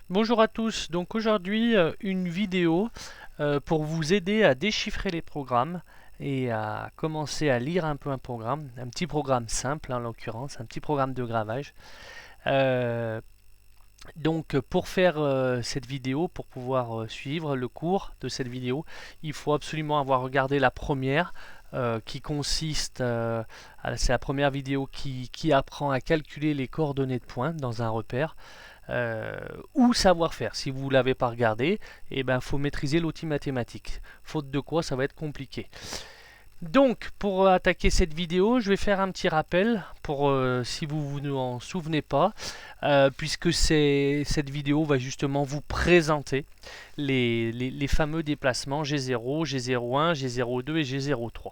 Bonjour à tous, donc aujourd'hui une vidéo pour vous aider à déchiffrer les programmes et à commencer à lire un peu un programme, un petit programme simple en l'occurrence, un petit programme de gravage. Euh, donc pour faire cette vidéo, pour pouvoir suivre le cours de cette vidéo, il faut absolument avoir regardé la première qui consiste, c'est la première vidéo qui apprend à calculer les coordonnées de points dans un repère euh, ou savoir-faire. Si vous ne l'avez pas regardé, eh ben, faut maîtriser l'outil mathématique. Faute de quoi, ça va être compliqué. Donc, pour attaquer cette vidéo, je vais faire un petit rappel pour si vous ne vous en souvenez pas, puisque cette vidéo va justement vous présenter les fameux déplacements G0, G01, G02 et G03.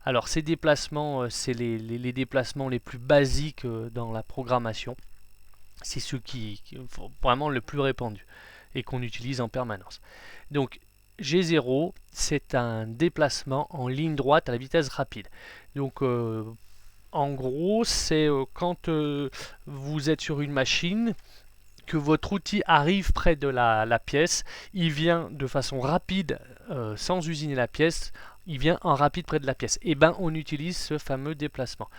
Alors, ces déplacements, c'est les déplacements les plus basiques dans la programmation. C'est ceux qui vraiment le plus répandu et qu'on utilise en permanence. Donc G0, c'est un déplacement en ligne droite à la vitesse rapide. Donc en gros, c'est quand vous êtes sur une machine, que votre outil arrive près de la pièce, il vient de façon rapide, sans usiner la pièce, il vient en rapide près de la pièce. Et ben on utilise ce fameux déplacement.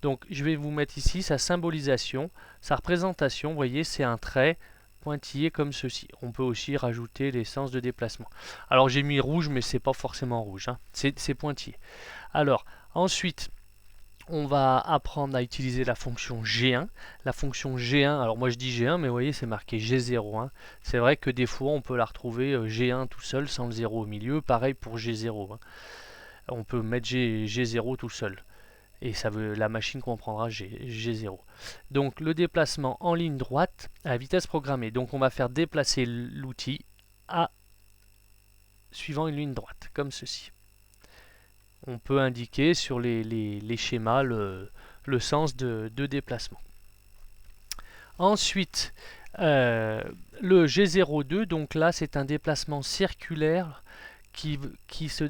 Donc je vais vous mettre ici sa symbolisation, sa représentation, vous voyez c'est un trait pointillé comme ceci. On peut aussi rajouter les sens de déplacement. Alors j'ai mis rouge mais c'est pas forcément rouge, hein. C'est pointillé. Alors ensuite on va apprendre à utiliser la fonction G1. La fonction G1, alors moi je dis G1, mais vous voyez c'est marqué G01. C'est vrai que des fois on peut la retrouver G1 tout seul sans le 0 au milieu. Pareil pour G0. On peut mettre G0 tout seul. Et ça veut, la machine comprendra G0. Donc le déplacement en ligne droite à vitesse programmée. Donc on va faire déplacer l'outil à suivant une ligne droite, comme ceci. On peut indiquer sur les schémas le sens de déplacement. Ensuite, le G02, donc là c'est un déplacement circulaire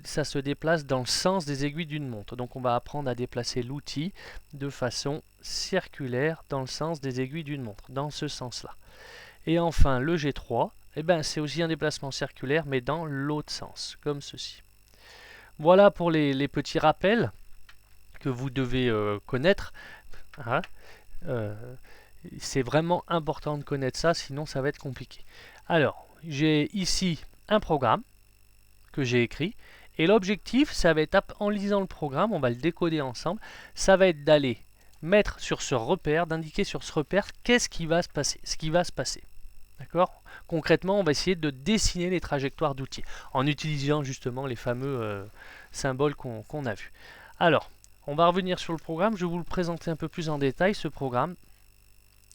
ça se déplace dans le sens des aiguilles d'une montre. Donc on va apprendre à déplacer l'outil de façon circulaire dans le sens des aiguilles d'une montre, dans ce sens-là. Et enfin le G3, eh ben, c'est aussi un déplacement circulaire mais dans l'autre sens, comme ceci. Voilà pour les petits rappels que vous devez connaître. Hein. Euh, c'est vraiment important de connaître ça, sinon ça va être compliqué. Alors, j'ai ici un programme que j'ai écrit, et l'objectif, ça va être, en lisant le programme, on va le décoder ensemble, ça va être d'aller mettre sur ce repère, d'indiquer sur ce repère qu'est-ce qui va se passer, ce qui va se passer. D'accord. Concrètement, on va essayer de dessiner les trajectoires d'outils en utilisant justement les fameux symboles qu'on a vus. Alors, on va revenir sur le programme. Je vais vous le présenter un peu plus en détail, ce programme.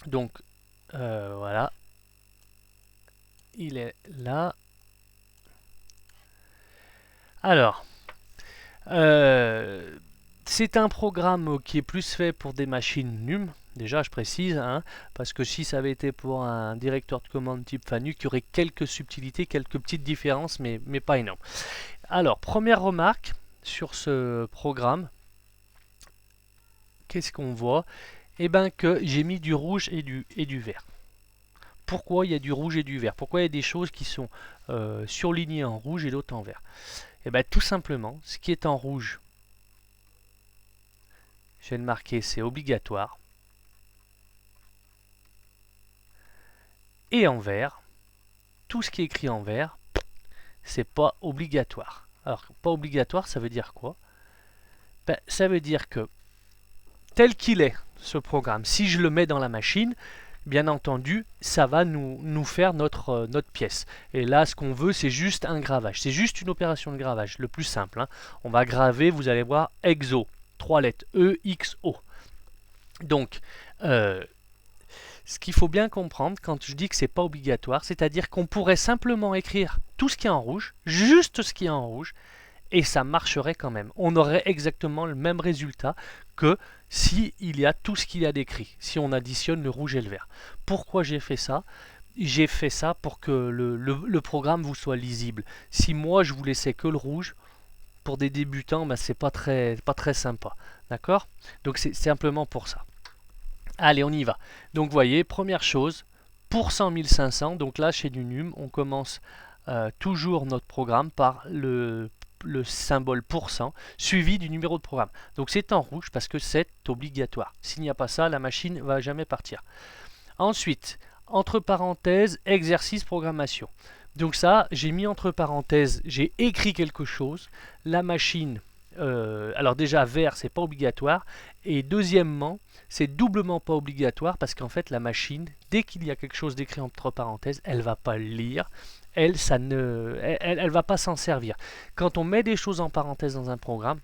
Donc, voilà. Il est là. Alors, c'est un programme qui est plus fait pour des machines NUM. Déjà, je précise, hein, parce que si ça avait été pour un directeur de commande type FANUC, il y aurait quelques subtilités, quelques petites différences, mais pas énormes. Alors, première remarque sur ce programme, qu'est-ce qu'on voit? Eh bien que j'ai mis du rouge et du vert. Pourquoi il y a du rouge et du vert? Pourquoi il y a des choses qui sont surlignées en rouge et d'autres en vert? Eh bien tout simplement, ce qui est en rouge, je vais le marquer, c'est obligatoire. Et en vert, tout ce qui est écrit en vert, c'est pas obligatoire. Alors, pas obligatoire, ça veut dire quoi? Ben, ça veut dire que, tel qu'il est, ce programme, si je le mets dans la machine, bien entendu, ça va nous faire notre pièce. Et là, ce qu'on veut, c'est juste un gravage. C'est juste une opération de gravage, le plus simple. Hein. On va graver, vous allez voir, EXO. 3 lettres, E-X-O. Donc, ce qu'il faut bien comprendre quand je dis que c'est pas obligatoire, c'est-à-dire qu'on pourrait simplement écrire tout ce qui est en rouge, juste ce qui est en rouge, et ça marcherait quand même. On aurait exactement le même résultat que si il y a tout ce qu'il y a d'écrit, si on additionne le rouge et le vert. Pourquoi j'ai fait ça? J'ai fait ça pour que le programme vous soit lisible. Si moi je vous laissais que le rouge, pour des débutants, ben, c'est pas très sympa. D'accord? Donc c'est simplement pour ça. Allez, on y va. Donc vous voyez, première chose, %1500, donc là chez Nunum, on commence toujours notre programme par le symbole %, suivi du numéro de programme. Donc c'est en rouge parce que c'est obligatoire. S'il n'y a pas ça, la machine ne va jamais partir. Ensuite, entre parenthèses, exercice programmation. Donc ça, j'ai mis entre parenthèses, j'ai écrit quelque chose. La machine, alors déjà vert, c'est pas obligatoire. Et deuxièmement, c'est doublement pas obligatoire parce qu'en fait, la machine, dès qu'il y a quelque chose d'écrit entre parenthèses, elle va pas le lire. Elle va pas s'en servir. Quand on met des choses en parenthèse dans un programme,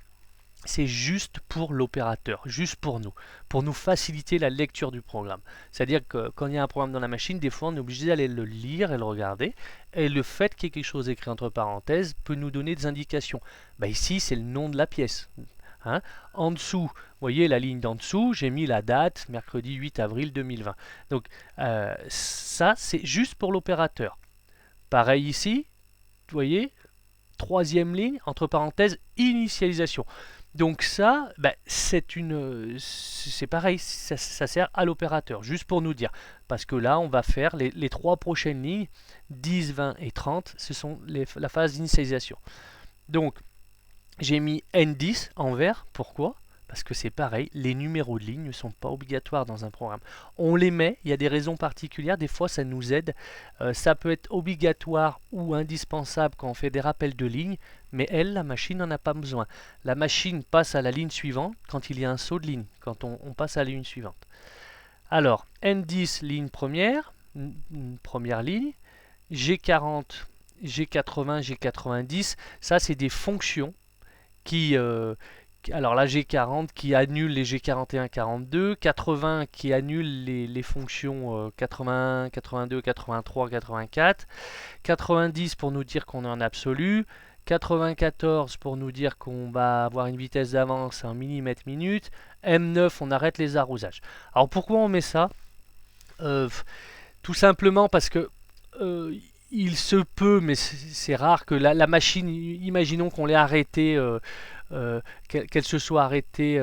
c'est juste pour l'opérateur, juste pour nous faciliter la lecture du programme. C'est-à-dire que quand il y a un programme dans la machine, des fois on est obligé d'aller le lire et le regarder, et le fait qu'il y ait quelque chose écrit entre parenthèses peut nous donner des indications. Bah ici, c'est le nom de la pièce. Hein. En dessous, vous voyez la ligne d'en dessous, j'ai mis la date, mercredi 8 avril 2020. Donc ça, c'est juste pour l'opérateur. Pareil ici, vous voyez, troisième ligne, entre parenthèses, initialisation. Donc ça, c'est pareil, ça sert à l'opérateur, juste pour nous dire. Parce que là, on va faire les trois prochaines lignes, 10, 20 et 30, ce sont la phase d'initialisation. Donc, j'ai mis N10 en vert, pourquoi ? Parce que c'est pareil, les numéros de ligne ne sont pas obligatoires dans un programme. On les met, il y a des raisons particulières, des fois ça nous aide. Ça peut être obligatoire ou indispensable quand on fait des rappels de ligne, mais la machine n'en a pas besoin. La machine passe à la ligne suivante quand il y a un saut de ligne, quand on passe à la ligne suivante. Alors, N10, ligne première, première ligne, G40, G80, G90, ça c'est des fonctions qui... alors la G40 qui annule les G41, 42, 80 qui annule les fonctions 81, 82, 83, 84, 90 pour nous dire qu'on est en absolu, 94 pour nous dire qu'on va avoir une vitesse d'avance en millimètres minute, M9 on arrête les arrosages. Alors pourquoi on met ça ? Tout simplement parce que il se peut, mais c'est rare que la machine, imaginons qu'on l'ait arrêtée, qu'elle se soit arrêtée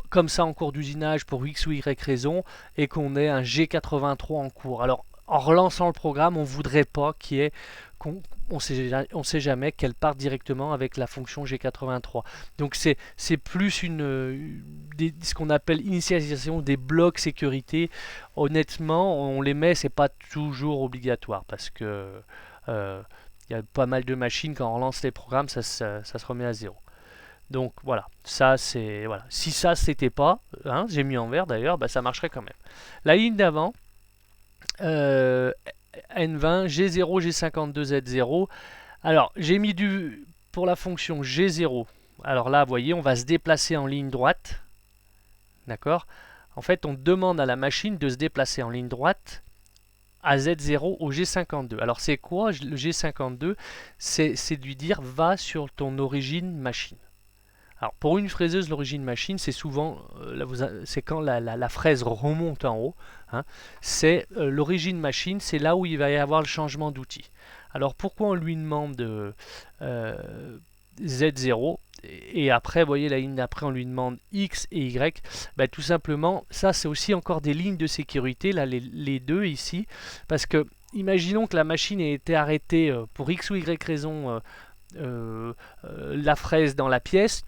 comme ça en cours d'usinage pour X ou Y raison, et qu'on ait un G83 en cours. Alors, en relançant le programme, on ne voudrait pas qu'il y ait... on sait jamais qu'elle parte directement avec la fonction G83. Donc c'est plus ce qu'on appelle initialisation des blocs sécurité. Honnêtement, on les met, c'est pas toujours obligatoire parce que il y a pas mal de machines quand on relance les programmes, ça se remet à zéro. Donc voilà, ça c'est voilà. Si ça c'était pas, hein, j'ai mis en vert d'ailleurs, ça marcherait quand même. La ligne d'avant, N20, G0, G52, Z0. Alors j'ai mis pour la fonction G0. Alors là, vous voyez, on va se déplacer en ligne droite, d'accord. En fait, on demande à la machine de se déplacer en ligne droite à Z0 au G52. Alors c'est quoi le G52 ? C'est de lui dire va sur ton origine machine. Alors pour une fraiseuse, l'origine machine, c'est souvent, c'est quand la fraise remonte en haut. Hein, c'est l'origine machine, c'est là où il va y avoir le changement d'outil. Alors pourquoi on lui demande Z0 et après, vous voyez la ligne d'après, on lui demande X et Y. Tout simplement, ça c'est aussi encore des lignes de sécurité, là les deux ici, parce que imaginons que la machine ait été arrêtée pour X ou Y raison, la fraise dans la pièce.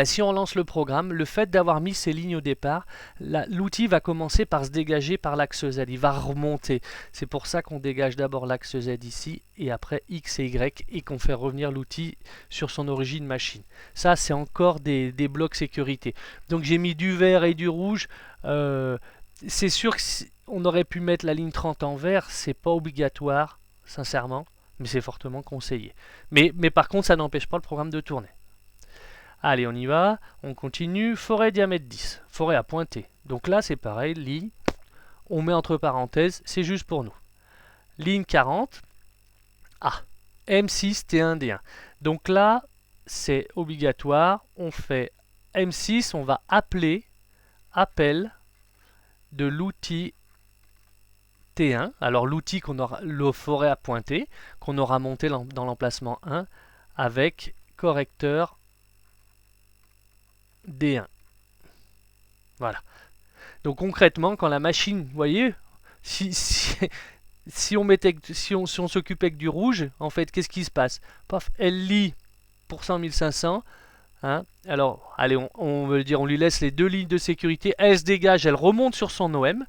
Si on lance le programme, le fait d'avoir mis ces lignes au départ, l'outil va commencer par se dégager par l'axe Z, il va remonter. C'est pour ça qu'on dégage d'abord l'axe Z ici, et après X et Y, et qu'on fait revenir l'outil sur son origine machine. Ça, c'est encore des blocs sécurité. Donc j'ai mis du vert et du rouge. C'est sûr qu'on aurait pu mettre la ligne 30 en vert, c'est pas obligatoire, sincèrement, mais c'est fortement conseillé. Mais par contre, ça n'empêche pas le programme de tourner. Allez, on y va, on continue. Forêt diamètre 10, forêt à pointer. Donc là, c'est pareil, ligne, on met entre parenthèses, c'est juste pour nous. Ligne 40, M6, T1, D1. Donc là, c'est obligatoire, on fait M6, on va appeler, appel de l'outil T1. Alors l'outil qu'on aura, le forêt à pointer, qu'on aura monté dans l'emplacement 1 avec correcteur D1. Voilà. Donc concrètement, quand la machine, vous voyez, Si on s'occupait que du rouge, en fait, qu'est-ce qui se passe? Paf, elle lit pour 100 500. Hein. Alors, allez, on veut dire, on lui laisse les deux lignes de sécurité. Elle se dégage, elle remonte sur son OM.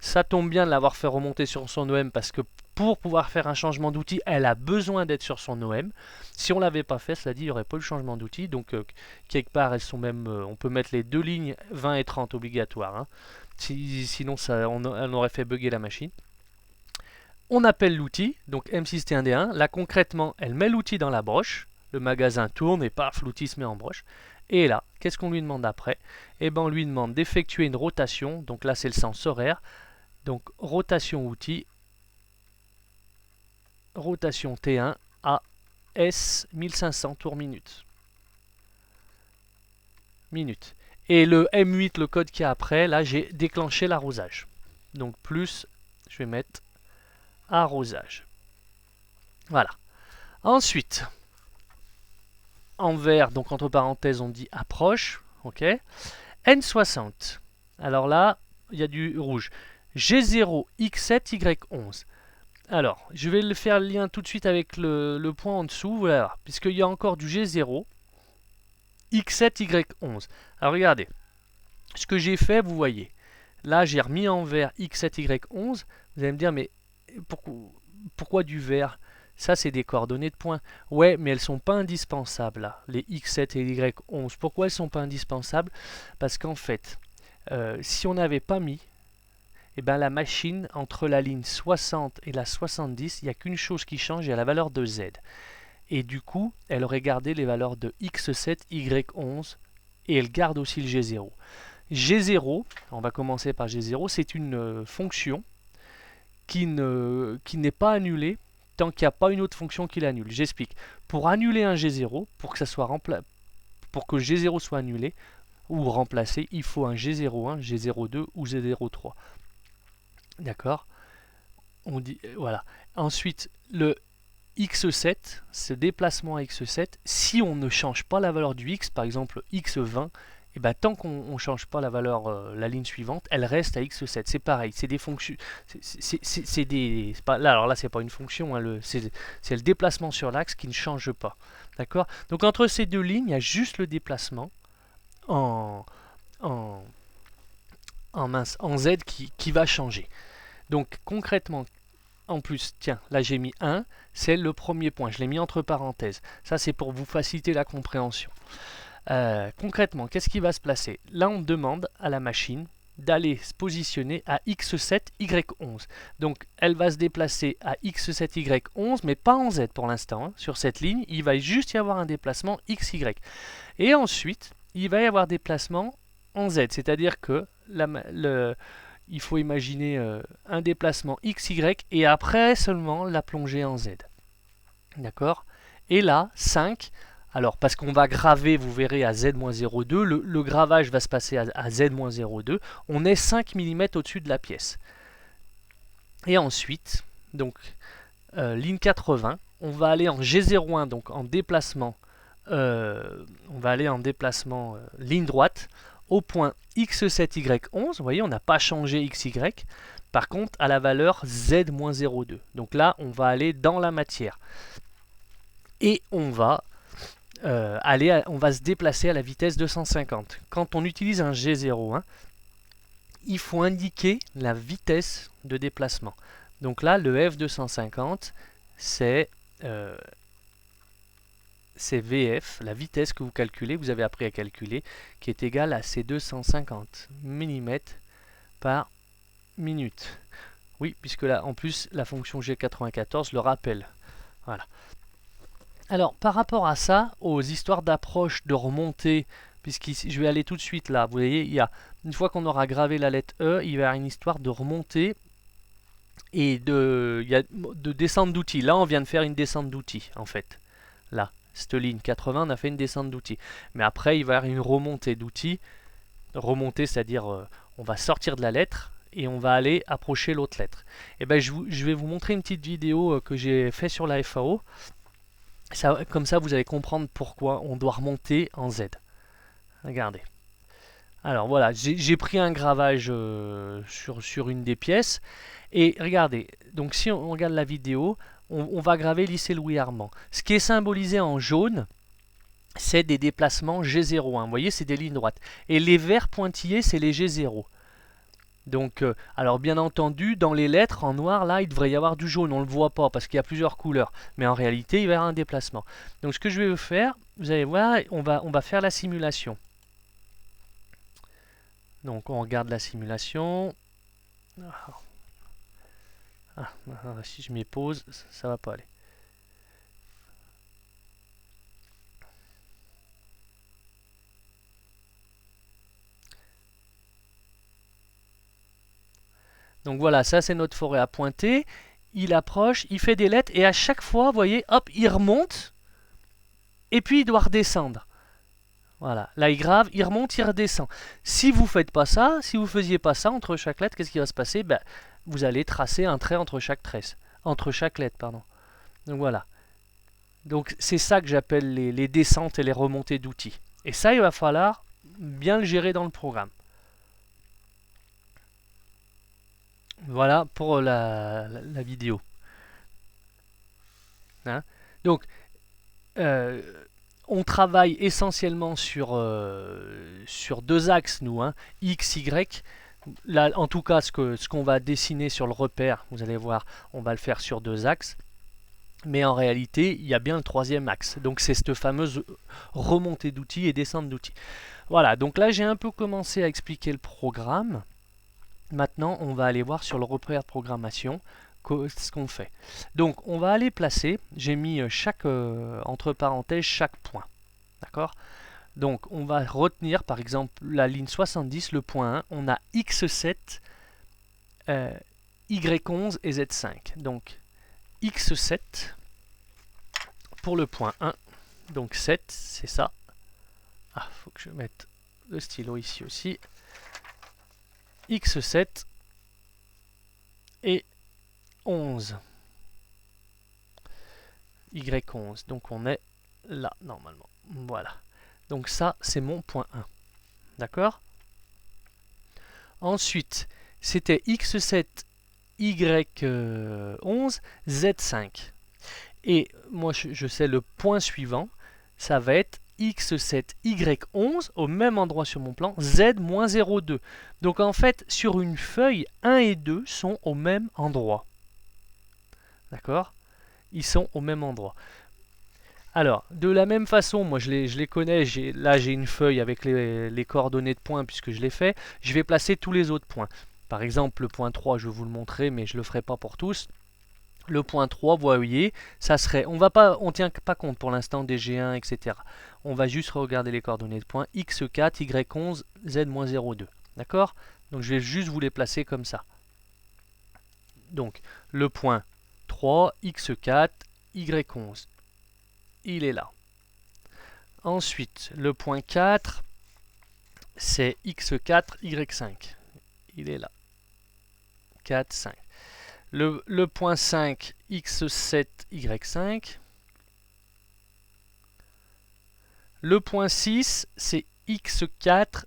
Ça tombe bien de l'avoir fait remonter sur son OM parce que pour pouvoir faire un changement d'outil, elle a besoin d'être sur son OM. Si on ne l'avait pas fait, cela dit, il n'y aurait pas eu le changement d'outil. Donc, quelque part, elles sont même, on peut mettre les deux lignes 20 et 30 obligatoires. Hein. Sinon, on aurait fait bugger la machine. On appelle l'outil, donc M6T1D1. Là, concrètement, elle met l'outil dans la broche. Le magasin tourne et paf, l'outil se met en broche. Et là, qu'est-ce qu'on lui demande après? Eh bien, on lui demande d'effectuer une rotation. Donc là, c'est le sens horaire. Donc, rotation outil, rotation T1 à S 1500 tours minute. Et le M8, le code qu'il y a après, là, j'ai déclenché l'arrosage. Donc, plus, je vais mettre arrosage. Voilà. Ensuite, en vert, donc entre parenthèses, on dit approche. Ok. N60. Alors là, il y a du rouge. G0, X7, Y11. Alors, je vais le faire le lien tout de suite avec le point en dessous, voilà, puisqu'il y a encore du G0, X7, Y11. Alors regardez, ce que j'ai fait, vous voyez, là j'ai remis en vert X7, Y11. Vous allez me dire, mais pourquoi du vert? Ça, c'est des coordonnées de points. Ouais, mais elles ne sont pas indispensables, là, les X7 et Y11. Pourquoi elles ne sont pas indispensables? Parce qu'en fait, si on n'avait pas mis, eh ben, la machine, entre la ligne 60 et la 70, il n'y a qu'une chose qui change, il y a la valeur de Z. Et du coup, elle aurait gardé les valeurs de X7, Y11, et elle garde aussi le G0. G0, on va commencer par G0, c'est une fonction qui n'est pas annulée tant qu'il n'y a pas une autre fonction qui l'annule. J'explique. Pour annuler un G0, pour que G0 soit annulé ou remplacé, il faut un G01, G02 ou G03. D'accord? On dit, voilà. Ensuite, le X7, ce déplacement à X7, si on ne change pas la valeur du X, par exemple X20, et ben, tant qu'on ne change pas la valeur, la ligne suivante, elle reste à X7. C'est pareil, c'est des fonctions. Alors là, c'est pas une fonction, hein, c'est le déplacement sur l'axe qui ne change pas. D'accord? Donc entre ces deux lignes, il y a juste le déplacement en Z qui va changer. Donc concrètement, en plus, tiens, là j'ai mis 1, c'est le premier point, je l'ai mis entre parenthèses. Ça c'est pour vous faciliter la compréhension. Concrètement, qu'est-ce qui va se placer? Là on demande à la machine d'aller se positionner à X7, Y11. Donc elle va se déplacer à X7, Y11, mais pas en Z pour l'instant. Hein. Sur cette ligne, il va juste y avoir un déplacement XY. Et ensuite, il va y avoir des déplacements en Z, c'est-à-dire que il faut imaginer un déplacement XY et après seulement la plongée en Z. D'accord? Et là, 5, alors parce qu'on va graver, vous verrez, à Z-02, le gravage va se passer à Z-02, on est 5 mm au-dessus de la pièce. Et ensuite, donc, ligne 80, on va aller en G01, donc en déplacement, on va aller en déplacement ligne droite, au point X7Y11, vous voyez, on n'a pas changé XY, par contre à la valeur Z-02. Donc là, on va aller dans la matière. Et on va, on va se déplacer à la vitesse 250. Quand on utilise un G01, il faut indiquer la vitesse de déplacement. Donc là, le F250, c'est VF, la vitesse que vous calculez, vous avez appris à calculer, qui est égale à ces 250 mm par minute. Oui, puisque là, en plus, la fonction G94 le rappelle. Voilà. Alors, par rapport à ça, aux histoires d'approche, de remontée, je vais aller tout de suite là, vous voyez, il y a, une fois qu'on aura gravé la lettre E, il va y avoir une histoire de remontée et de descente d'outils. Là, on vient de faire une descente d'outils, en fait. Là. Cette ligne 80, on a fait une descente d'outils. Mais après, il va y avoir une remontée d'outils. Remontée, c'est-à-dire on va sortir de la lettre et on va aller approcher l'autre lettre. Et ben, je vais vous montrer une petite vidéo que j'ai fait sur la FAO. Comme ça, vous allez comprendre pourquoi on doit remonter en Z. Regardez. Alors voilà, j'ai pris un gravage sur une des pièces. Et regardez, donc si on regarde la vidéo, on va graver lycée Louis Armand. Ce qui est symbolisé en jaune, c'est des déplacements G01. Vous voyez, c'est des lignes droites. Et les verts pointillés, c'est les G0. Donc, alors bien entendu, dans les lettres, en noir, là, il devrait y avoir du jaune. On ne le voit pas parce qu'il y a plusieurs couleurs. Mais en réalité, il va y avoir un déplacement. Donc, ce que je vais vous faire, vous allez voir, on va faire la simulation. Donc, on regarde la simulation. Si je m'y pose, ça va pas aller. Donc voilà, ça c'est notre forêt à pointer. Il approche, il fait des lettres et à chaque fois, vous voyez, hop, il remonte et puis il doit redescendre. Voilà, là il grave, il remonte, il redescend. Si vous faites pas ça, si vous faisiez pas ça entre chaque lettre, qu'est-ce qui va se passer? Ben, vous allez tracer un trait entre chaque tresse, entre chaque lettre, pardon. Donc voilà. Donc c'est ça que j'appelle les descentes et les remontées d'outils. Et ça, il va falloir bien le gérer dans le programme. Voilà pour la vidéo. Hein. Donc, on travaille essentiellement sur deux axes, nous, hein, X, Y. Là, en tout cas, ce qu'on va dessiner sur le repère, vous allez voir, on va le faire sur deux axes. Mais en réalité, il y a bien le troisième axe. Donc c'est cette fameuse remontée d'outils et descente d'outils. Voilà, donc là j'ai un peu commencé à expliquer le programme. Maintenant, on va aller voir sur le repère de programmation ce qu'on fait. Donc on va aller placer, j'ai mis entre parenthèses chaque point. D'accord? Donc on va retenir par exemple la ligne 70, le point 1, on a X7, Y11 et Z5. Donc X7 pour le point 1, donc 7, c'est ça. Ah, faut que je mette le stylo ici aussi. X7 et 11. Y11, donc on est là normalement. Voilà. Donc ça, c'est mon point 1. D'accord? Ensuite, c'était X7, Y11, Z5. Et moi, je sais le point suivant, ça va être X7, Y11, au même endroit sur mon plan, Z-02. Donc en fait, sur une feuille, 1 et 2 sont au même endroit. D'accord? Ils sont au même endroit. Alors, de la même façon, moi je les connais, là j'ai une feuille avec les coordonnées de points puisque je l'ai fait, je vais placer tous les autres points. Par exemple, le point 3, je vais vous le montrer, mais je ne le ferai pas pour tous. Le point 3, vous voyez, ça serait, on tient pas compte pour l'instant des G1, etc. On va juste regarder les coordonnées de points, X4, Y11, Z-02. D'accord? Donc je vais juste vous les placer comme ça. Donc, le point 3, X4, Y11. Il est là. Ensuite, le point 4, c'est X4, Y5. Il est là. 4, 5. Le point 5, X7, Y5. Le point 6, c'est X4,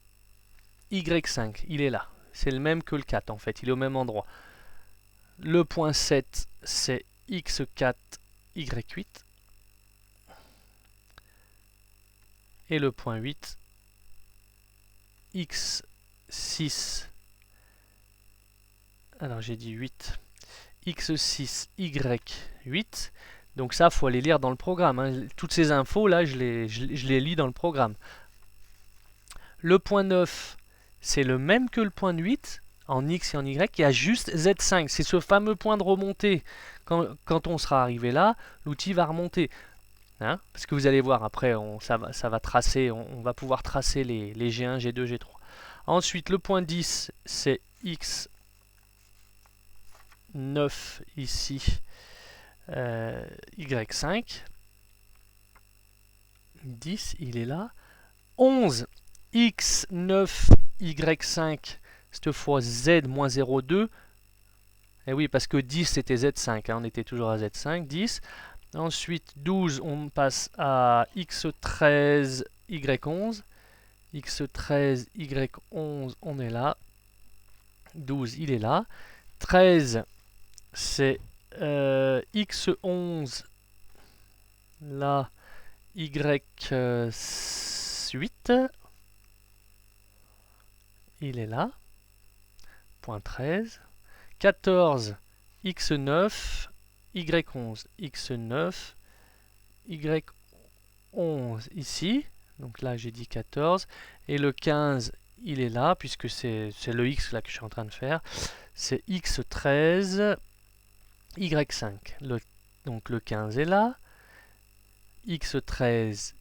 Y5. Il est là. C'est le même que le 4 en fait. Il est au même endroit. Le point 7, c'est X4, Y8. Et le point 8, X6. Alors j'ai dit 8. X6, Y8. Donc ça, il faut aller lire dans le programme. Hein. Toutes ces infos, là, je les lis dans le programme. Le point 9, c'est le même que le point 8, en X et en Y. Il y a juste Z5. C'est ce fameux point de remontée. Quand on sera arrivé là, l'outil va remonter. Hein, parce que vous allez voir, après, ça va tracer, on va pouvoir tracer les G1, G2, G3. Ensuite, le point 10, c'est X9 ici, Y5. 10, il est là. 11, X9, Y5, cette fois Z-02. Et oui, parce que 10, c'était Z5, hein, on était toujours à Z5, 10. Ensuite, 12, on passe à X13, Y11. x13, y11, on est là. 12, il est là. 13, c'est x11, là, y8, il est là. Point 13. 14, x9, y11, x9, y11 ici. Donc là, j'ai dit 14. Et le 15, il est là, puisque c'est le x là que je suis en train de faire. C'est x13, y5. Donc le 15 est là. x13,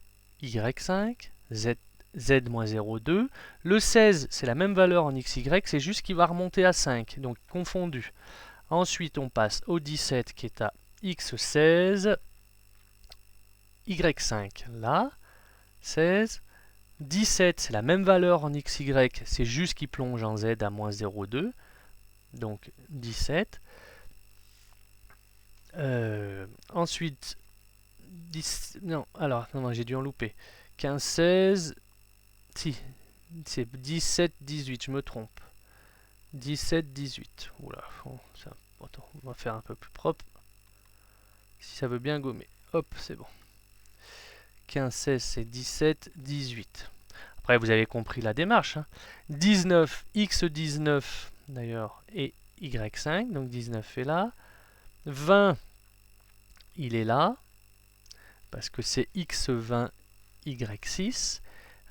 y5, z-02. Le 16, c'est la même valeur en xy, c'est juste qu'il va remonter à 5, donc confondu. Ensuite, on passe au 17 qui est à x16, y5, là, 16. 17, c'est la même valeur en xy, c'est juste qu'il plonge en z à moins 0,2, donc 17. Ensuite, 10, non, j'ai dû en louper. 15, 16, si, c'est 17, 18, je me trompe. 17, 18. Oula, attends, on va faire un peu plus propre. Si ça veut bien gommer. Hop, c'est bon. 15, 16, c'est 17, 18. Après, vous avez compris la démarche. 19, x19, d'ailleurs, et y5. Donc 19 est là. 20, il est là. Parce que c'est x20, y6.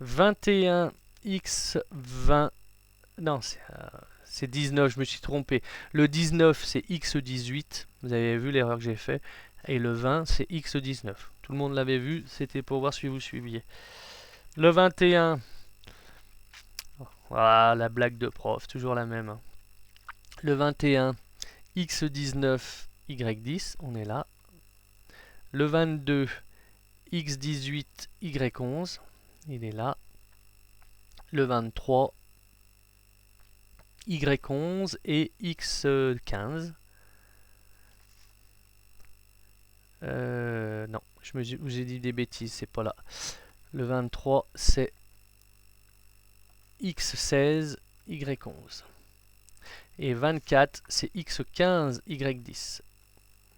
21, x20. Non, c'est 19, je me suis trompé. Le 19, c'est x18. Vous avez vu l'erreur que j'ai fait. Et le 20, c'est x19. Tout le monde l'avait vu, c'était pour voir si vous suiviez. Le 21, voilà la blague de prof, toujours la même. Le 21, x19, y10, on est là. Le 22, x18, y11, il est là. Le 23, y11 et x15. Non, j'ai dit des bêtises, c'est pas là. Le 23, c'est x16, y11. Et 24, c'est x15, y10.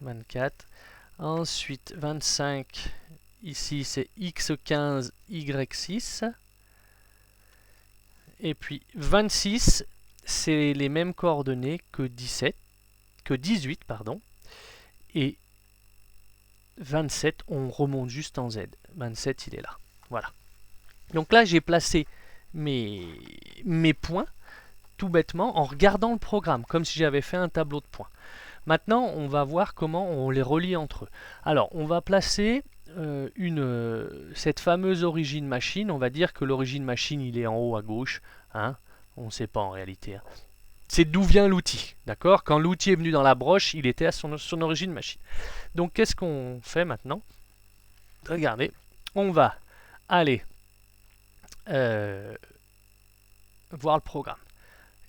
24. Ensuite, 25, ici, c'est x15, y6. Et puis, 26, c'est les mêmes coordonnées que 18, pardon. Et 27, on remonte juste en Z. 27, il est là. Voilà. Donc là, j'ai placé mes points, tout bêtement, en regardant le programme, comme si j'avais fait un tableau de points. Maintenant, on va voir comment on les relie entre eux. Alors, on va placer cette fameuse origine machine. On va dire que l'origine machine, il est en haut à gauche. Hein, on ne sait pas en réalité. Hein. C'est d'où vient l'outil. D'accord? Quand l'outil est venu dans la broche, il était à son origine machine. Donc, qu'est-ce qu'on fait maintenant? Regardez, on va aller voir le programme.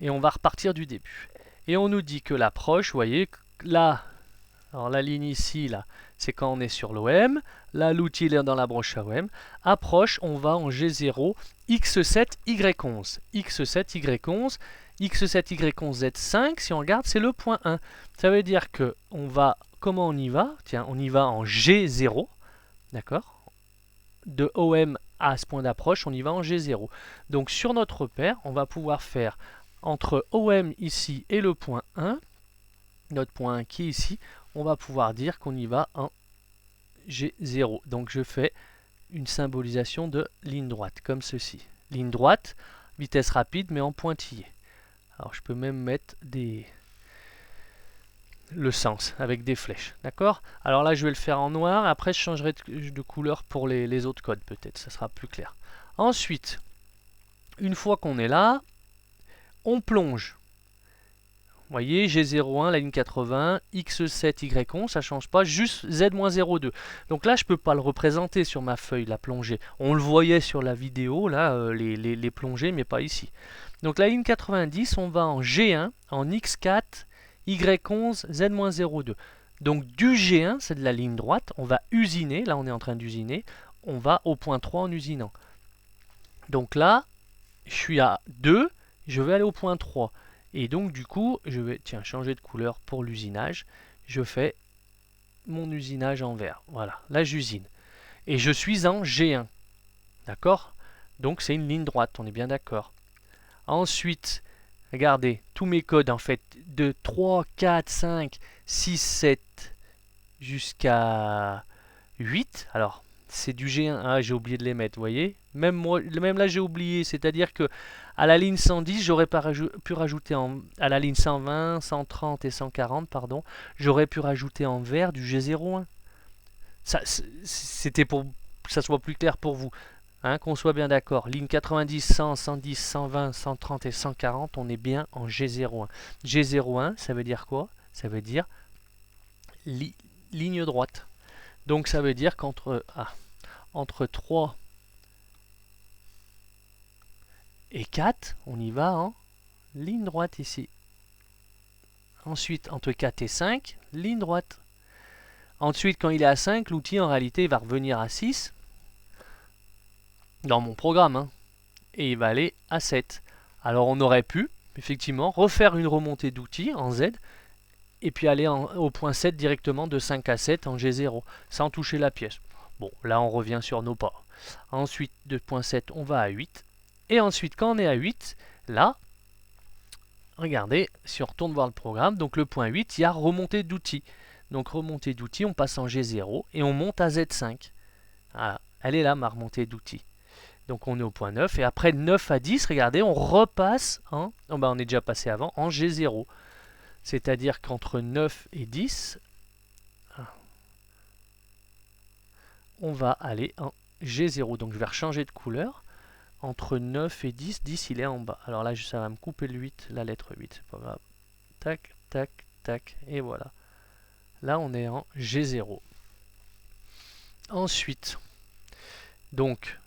Et on va repartir du début. Et on nous dit que l'approche, vous voyez, là, alors la ligne ici, là, c'est quand on est sur l'OM. Là, l'outil est dans la broche AOM. Approche, on va en G0, X7, Y11. X7, Y11. X7, Y11, Z5, si on regarde, c'est le point 1. Ça veut dire que on va, comment on y va? Tiens, on y va en G0, d'accord? De OM à ce point d'approche, on y va en G0. Donc sur notre repère, on va pouvoir faire entre OM ici et le point 1, notre point 1 qui est ici, on va pouvoir dire qu'on y va en G0. Donc je fais une symbolisation de ligne droite, comme ceci. Ligne droite, vitesse rapide, mais en pointillé. Alors je peux même mettre le sens avec des flèches. D'accord? Alors là, je vais le faire en noir. Après, je changerai de couleur pour les autres codes, peut-être. Ça sera plus clair. Ensuite, une fois qu'on est là, on plonge. Vous voyez, G01, la ligne 80, X7, Y11, ça ne change pas, juste Z-02. Donc là, je ne peux pas le représenter sur ma feuille, la plongée. On le voyait sur la vidéo, là, les plongées, mais pas ici. Donc la ligne 90, on va en G1, en X4, Y11, Z-02. Donc du G1, c'est de la ligne droite, on va usiner, là on est en train d'usiner, on va au point 3 en usinant. Donc là, je suis à 2, je vais aller au point 3. Et donc du coup, je vais changer de couleur pour l'usinage. Je fais mon usinage en vert. Voilà, là j'usine. Et je suis en G1. D'accord? Donc c'est une ligne droite, on est bien d'accord. Ensuite, regardez, tous mes codes en fait, de 3, 4, 5, 6, 7 jusqu'à 8. Alors, c'est du G1. Ah, j'ai oublié de les mettre, vous voyez? Même, moi, même là, j'ai oublié. C'est-à-dire que à la ligne 110, j'aurais pu rajouter à la ligne 120, 130 et 140, pardon, j'aurais pu rajouter en vert du G01. Ça, c'était pour que ça soit plus clair pour vous. Hein, qu'on soit bien d'accord. Ligne 90, 100, 110, 120, 130 et 140, on est bien en G01. G01, ça veut dire quoi? Ça veut dire ligne droite. Donc ça veut dire entre 3 et 4, on y va en ligne droite ici. Ensuite, entre 4 et 5, ligne droite. Ensuite, quand il est à 5, l'outil en réalité va revenir à 6 dans mon programme. Hein, et il va aller à 7. Alors on aurait pu, effectivement, refaire une remontée d'outils en Z et puis aller au point 7 directement de 5 à 7 en G0 sans toucher la pièce. Bon, là on revient sur nos pas. Ensuite, de point 7, on va à 8. Et ensuite, quand on est à 8, là, regardez, si on retourne voir le programme, donc le point 8, il y a remontée d'outils. Donc remontée d'outils, on passe en G0 et on monte à Z5. Voilà, elle est là ma remontée d'outils. Donc on est au point 9 et après 9 à 10, regardez, on repasse en... Oh ben on est déjà passé avant, en G0. C'est-à-dire qu'entre 9 et 10, on va aller en G0. Donc je vais rechanger de couleur. Entre 9 et 10, 10 il est en bas. Alors là ça va me couper le 8, la lettre 8, c'est pas grave. Tac, tac, tac, et voilà. Là on est en G0. Ensuite, donc,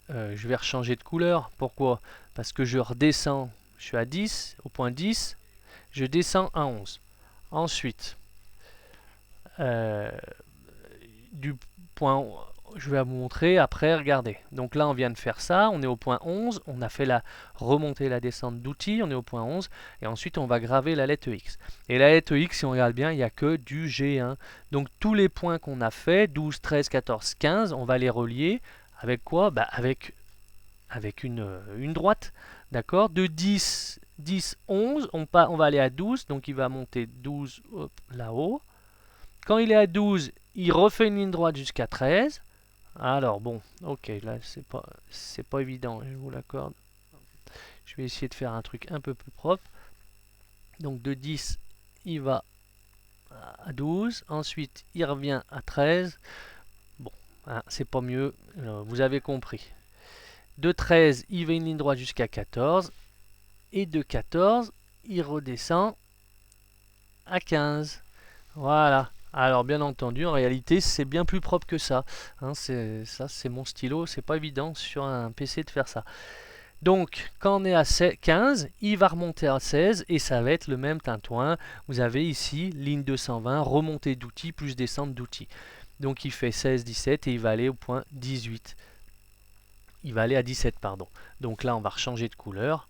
je vais rechanger de couleur. Pourquoi? Parce que je redescends, je suis à 10, au point 10, je descends à 11. Ensuite, du point, je vais vous montrer après, regardez. Donc là, on vient de faire ça, on est au point 11, on a fait la remontée et la descente d'outils, on est au point 11, et ensuite on va graver la lettre X. Et la lettre X, si on regarde bien, il n'y a que du G1. Donc tous les points qu'on a fait, 12, 13, 14, 15, on va les relier avec quoi? Bah avec une droite, d'accord? De 10, 10, 11, on va aller à 12, donc il va monter 12 là-haut. Quand il est à 12, il refait une ligne droite jusqu'à 13. Alors bon, ok, là c'est pas évident, je vous l'accorde. Je vais essayer de faire un truc un peu plus propre. Donc de 10, il va à 12, ensuite il revient à 13. Bon, hein, c'est pas mieux, vous avez compris. De 13, il va une ligne droite jusqu'à 14. Et de 14, il redescend à 15. Voilà. Alors bien entendu, en réalité, c'est bien plus propre que ça. Hein, ça, c'est mon stylo. C'est pas évident sur un PC de faire ça. Donc, quand on est à 15, il va remonter à 16 et ça va être le même tintouin. Vous avez ici ligne 220, remontée d'outils plus descente d'outils. Donc, il fait 16, 17 et il va aller au point 18. Il va aller à 17, pardon. Donc là, on va rechanger de couleur.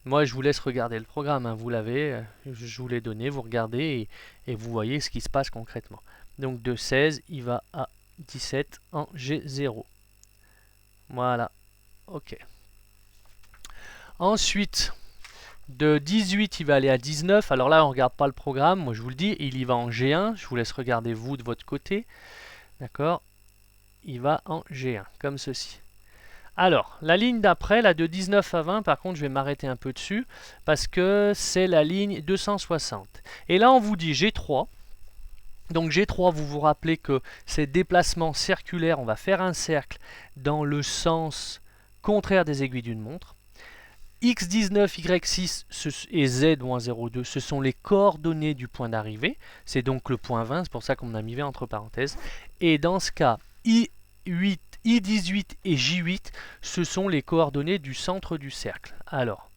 Moi, je vous laisse regarder le programme, hein, vous l'avez, je vous l'ai donné, vous regardez et vous voyez ce qui se passe concrètement. Donc de 16, il va à 17 en G0. Voilà, ok. Ensuite, de 18, il va aller à 19. Alors là, on ne regarde pas le programme, moi je vous le dis, il y va en G1. Je vous laisse regarder vous de votre côté. D'accord? Il va en G1, comme ceci. Alors, la ligne d'après, là de 19 à 20, par contre, je vais m'arrêter un peu dessus, parce que c'est la ligne 260. Et là, on vous dit G3. Donc G3, vous vous rappelez que c'est déplacement circulaire, on va faire un cercle dans le sens contraire des aiguilles d'une montre. X19, Y6 et Z-02, ce sont les coordonnées du point d'arrivée. C'est donc le point 20, c'est pour ça qu'on a mis V entre parenthèses. Et dans ce cas, I8, I18 et J8, ce sont les coordonnées du centre du cercle. Alors,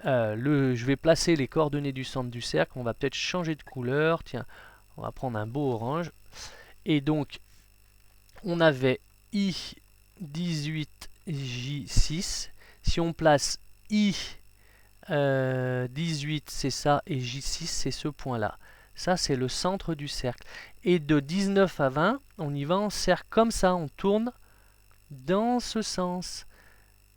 je vais placer les coordonnées du centre du cercle. On va peut-être changer de couleur. Tiens, on va prendre un beau orange. Et donc, on avait I18, J6. Si on place I18, c'est ça, et J6, c'est ce point-là. Ça, c'est le centre du cercle. Et de 19 à 20, on y va en cercle comme ça, on tourne dans ce sens.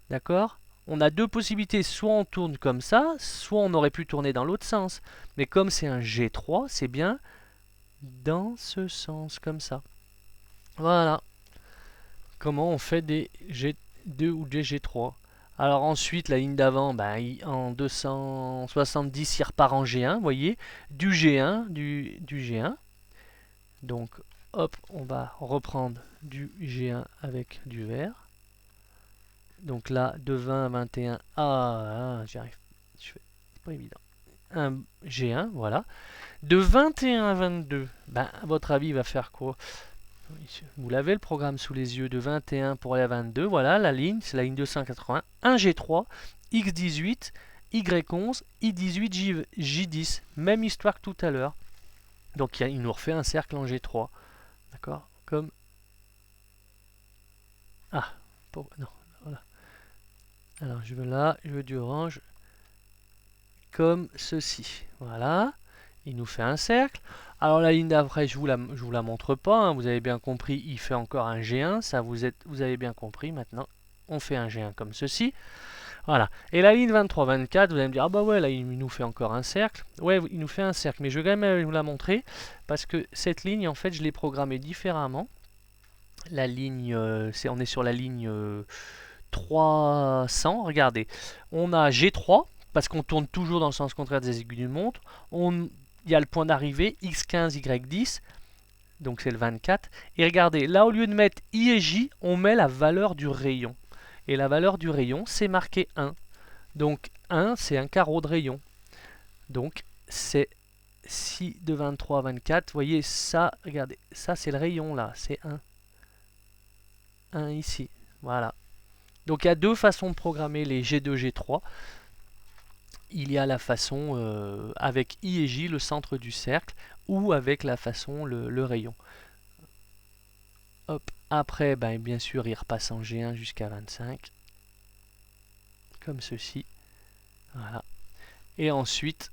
D'accord? On a deux possibilités, soit on tourne comme ça, soit on aurait pu tourner dans l'autre sens. Mais comme c'est un G3, c'est bien dans ce sens, comme ça. Voilà. Comment on fait des G2 ou des G3. Alors ensuite, la ligne d'avant, ben, en 270, il repart en G1, vous voyez, du G1, du G1. Donc, hop, on va reprendre du G1 avec du vert. Donc là, de 20 à 21, j'y arrive, c'est pas évident. Un G1, voilà. De 21 à 22, ben, à votre avis, il va faire quoi? Vous l'avez le programme sous les yeux, de 21 pour aller à 22. Voilà la ligne, c'est la ligne 280. 1 G3, X18, Y11, I18, J10. Même histoire que tout à l'heure. Donc il nous refait un cercle en G3. D'accord? Comme. Ah, non, voilà. Alors je veux là, je veux du orange. Comme ceci. Voilà. Il nous fait un cercle. Alors la ligne d'après, je vous la montre pas, hein, vous avez bien compris, il fait encore un G1, ça vous avez bien compris maintenant. On fait un G1 comme ceci. Voilà. Et la ligne 23-24, vous allez me dire, ah bah ouais, là il nous fait encore un cercle. Ouais, il nous fait un cercle, mais je vais quand même vous la montrer, parce que cette ligne, en fait, je l'ai programmée différemment. La ligne, on est sur la ligne 300, regardez. On a G3, parce qu'on tourne toujours dans le sens contraire des aiguilles d'une montre. Il y a le point d'arrivée, X15, Y10, donc c'est le 24. Et regardez, là au lieu de mettre I et J, on met la valeur du rayon. Et la valeur du rayon, c'est marqué 1. Donc 1, c'est un carreau de rayon. Donc c'est 6 de 23 à 24. Vous voyez, ça, regardez, ça c'est le rayon là, c'est 1. 1 ici, voilà. Donc il y a deux façons de programmer les G2, G3. Il y a la façon avec I et J, le centre du cercle, ou avec la façon le rayon. Hop. Après, ben, bien sûr, il repasse en G1 jusqu'à 25. Comme ceci. Voilà. Et ensuite,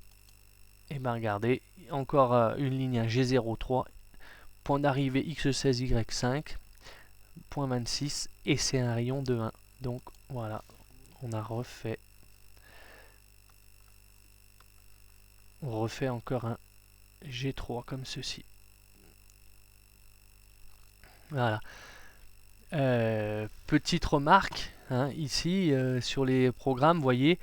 eh ben, regardez, encore une ligne à G03, point d'arrivée X16, Y5, point 26, et c'est un rayon de 1. Donc voilà, on a refait. On refait encore un G3 comme ceci. Voilà. Petite remarque, hein, ici sur les programmes, vous voyez,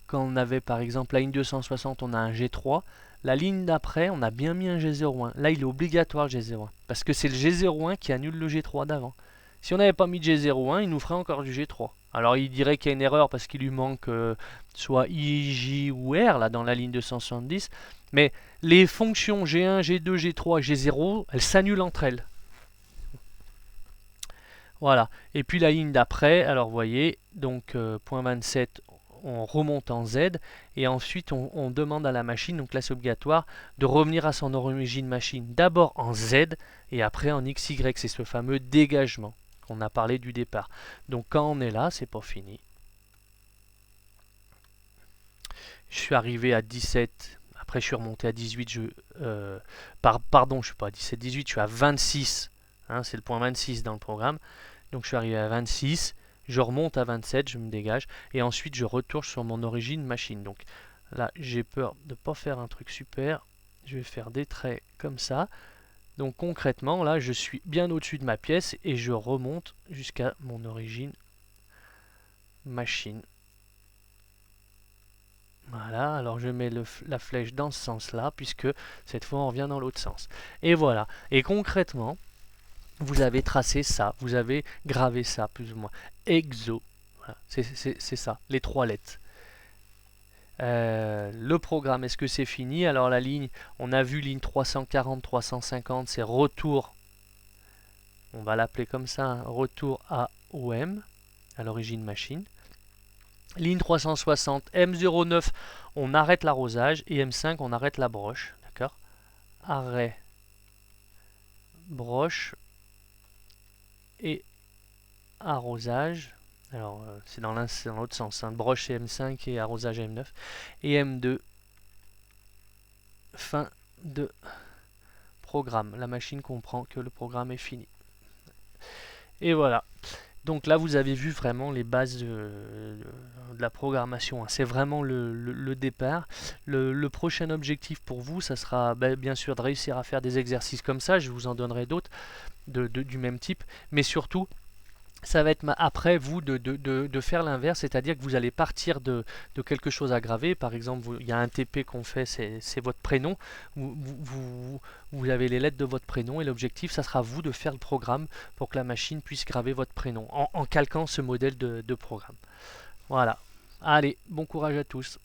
quand on avait par exemple la ligne 260, on a un G3. La ligne d'après, on a bien mis un G01. Là, il est obligatoire le G01. Parce que c'est le G01 qui annule le G3 d'avant. Si on n'avait pas mis de G01, il nous ferait encore du G3. Alors, il dirait qu'il y a une erreur parce qu'il lui manque soit I, J ou R là, dans la ligne 270. Mais les fonctions G1, G2, G3 et G0, elles s'annulent entre elles. Voilà. Et puis la ligne d'après, alors vous voyez, donc point 27, on remonte en Z, et ensuite on demande à la machine, donc là c'est obligatoire, de revenir à son origine machine, d'abord en Z, et après en XY, c'est ce fameux dégagement qu'on a parlé du départ. Donc quand on est là, c'est pas fini. Je suis arrivé à 17, après je suis remonté à 18, pardon, je suis pas à 17, 18, je suis à 26, hein, c'est le point 26 dans le programme. Donc je suis arrivé à 26, je remonte à 27, je me dégage, et ensuite je retourne sur mon origine machine. Donc là, j'ai peur de ne pas faire un truc super. Je vais faire des traits comme ça. Donc concrètement, là, je suis bien au-dessus de ma pièce et je remonte jusqu'à mon origine machine. Voilà, alors je mets la flèche dans ce sens-là, puisque cette fois on revient dans l'autre sens. Et voilà, et concrètement, vous avez tracé ça, vous avez gravé ça, plus ou moins. Exo, voilà, c'est ça, les trois lettres. Le programme, est-ce que c'est fini? Alors la ligne, on a vu ligne 340, 350, c'est retour, on va l'appeler comme ça, hein, retour à OM, à l'origine machine. Ligne 360, M09, on arrête l'arrosage, et M5, on arrête la broche, d'accord? Arrêt, broche, et arrosage. Alors, c'est dans l'autre sens, hein. Broche c'est M5 et arrosage M9. Et M2, fin de programme. La machine comprend que le programme est fini. Et voilà. Donc là, vous avez vu vraiment les bases de la programmation, hein. C'est vraiment le départ. Le prochain objectif pour vous, ça sera bien sûr de réussir à faire des exercices comme ça. Je vous en donnerai d'autres du même type. Mais surtout, ça va être après vous de faire l'inverse, c'est-à-dire que vous allez partir de quelque chose à graver. Par exemple, il y a un TP qu'on fait, c'est votre prénom. Vous avez les lettres de votre prénom et l'objectif, ça sera vous de faire le programme pour que la machine puisse graver votre prénom en calquant ce modèle de programme. Voilà. Allez, bon courage à tous.